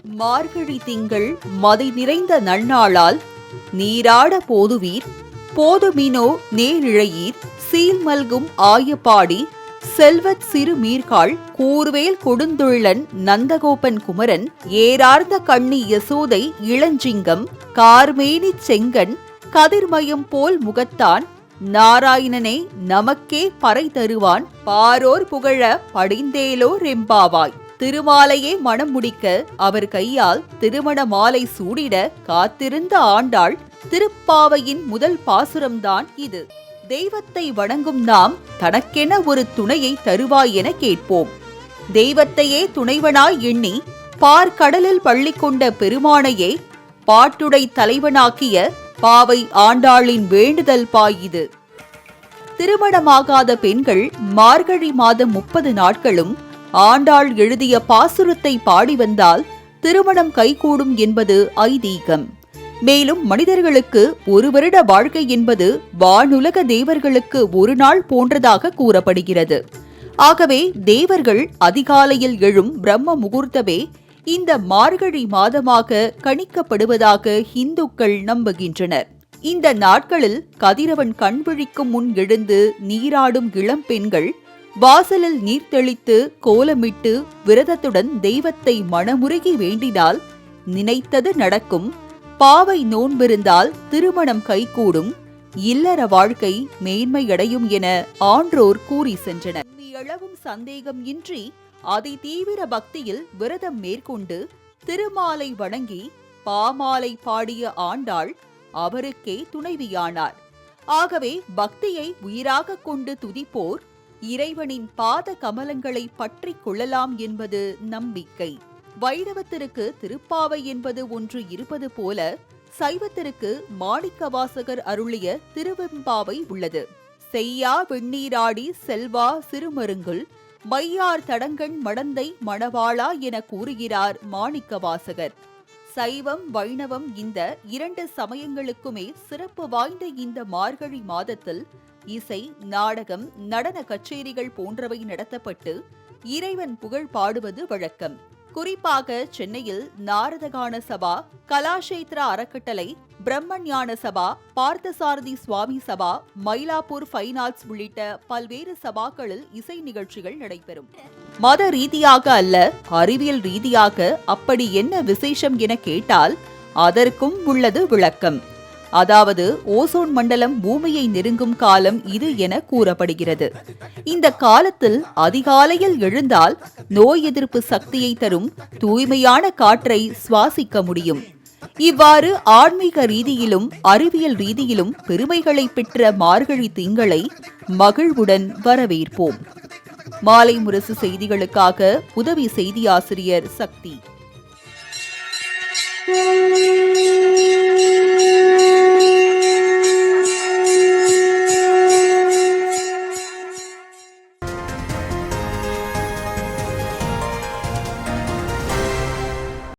மார்கழி திங்கள் மதி நிறைந்த நன்னாளால் நீராட போதுவீர் போதுமினோ நேரிழையீர் சீல்மல்கும் ஆயப்பாடி செல்வத் சிறு மீர்காள் கூர்வேல் கொடுந்துள்ளன் நந்தகோபன் குமரன் ஏரார்ந்த கண்ணி யசோதை இளஞ்சிங்கம் கார்மேனிச் செங்கன் கதிர்மயம் போல் முகத்தான் நாராயணனே நமக்கே பறை தருவான் பாரோர் புகழ படிந்தேலோ ரெம்பாவாய். திருமாலையே மணம் முடிக்க அவர் கையால் திருமண மாலை சூடிட காத்திருந்த ஆண்டாள் திருப்பாவையின் முதல் பாசுரம்தான் இது. தெய்வத்தை வணங்கும் நாம் தனக்கென ஒரு துணையை தருவாய் என கேட்போம். தெய்வத்தையே துணைவனாய் எண்ணி பார்க்கடலில் பள்ளி கொண்ட பெருமானையே பாட்டுடை தலைவனாக்கிய பாவை ஆண்டாளின் வேண்டுதல் பாயுது. திருமணமாகாத பெண்கள் மார்கழி மாதம் 30 நாட்களும் ஆண்டாள் எழுதிய பாசுரத்தை பாடி வந்தால் திருமணம் கைகூடும் என்பது ஐதீகம். மேலும் மனிதர்களுக்கு ஒரு வருட வாழ்க்கை என்பது வானுலக தேவர்களுக்கு ஒரு நாள் போன்றதாக கூறப்படுகிறது. ஆகவே தேவர்கள் அதிகாலையில் எழும் பிரம்ம முகூர்த்தமே இந்த மார்கழி மாதமாக கணிக்கப்படுவதாக இந்துக்கள் நம்புகின்றனர். இந்த நாட்களில் கதிரவன் கண்விழிக்கும் முன் எழுந்து நீராடும் இளம் பெண்கள் வாசலில் நீர் தெளித்து கோலமிட்டு விரதத்துடன் தெய்வத்தை மனமுருகி வேண்டினால் நினைத்தது நடக்கும், பாவை நோன்பிருந்தால் திருமணம் கைகூடும், இல்லற வாழ்க்கை மேன்மையடையும் என ஆன்றோர் கூறி சென்றனர். அளவும் சந்தேகம் இன்றி அதி தீவிர பக்தியில் விரதம் மேற்கொண்டு திருமாலை வணங்கி பாமாலை பாடிய ஆண்டாள் அவருக்கே துணைவியானார். ஆகவே பக்தியை உயிராக கொண்டு துதிப்போர் இறைவனின் பாத கமலங்களை பற்றி கொள்ளலாம் என்பது நம்பிக்கை. வைணவத்திற்கு திருப்பாவை என்பது ஒன்று இருப்பது போல சைவத்திற்கு மாணிக்கவாசகர் அருளிய திருவெம்பாவை உள்ளது. செய்யா வெண்ணீராடி செல்வா சிறுமருங்குல் மையார் தடங்கண் மடந்தை மணவாளா என கூறுகிறார் மாணிக்கவாசகர். சைவம் வைணவம் இந்த 2 சமயங்களுக்குமே சிறப்பு வாய்ந்த இந்த மார்கழி மாதத்தில் இசை, நாடகம், நடன கச்சேரிகள் போன்றவை நடத்தப்பட்டு இறைவன் புகழ் பாடுவது வழக்கம். குறிப்பாக சென்னையில் நாரதகான சபா, கலாஷேத்ரா அறக்கட்டளை, பிரம்மஞான சபா, பார்த்தசாரதி சுவாமி சபா, மயிலாப்பூர் ஃபைன் ஆர்ட்ஸ் உள்ளிட்ட பல்வேறு சபாக்களில் இசை நிகழ்ச்சிகள் நடைபெறும். மத ரீதியாக அல்ல, அறிவியல் ரீதியாக அப்படி என்ன விசேஷம் என கேட்டால் அதற்கும் உள்ளது விளக்கம். அதாவது ஓசோன் மண்டலம் பூமியை நெருங்கும் காலம் இது என கூறப்படுகிறது. இந்த காலத்தில் அதிகாலையில் எழுந்தால் நோய் எதிர்ப்பு சக்தியை தரும் தூய்மையான காற்றை சுவாசிக்க முடியும். இவ்வாறு ஆன்மீக ரீதியிலும் அறிவியல் ரீதியிலும் பெருமைகளை பெற்ற மார்கழி திங்களை மகிழ்வுடன் வரவேற்போம். மாலை முரசு செய்திகளுக்காக உதவி செய்தியாசிரியர் சக்தி.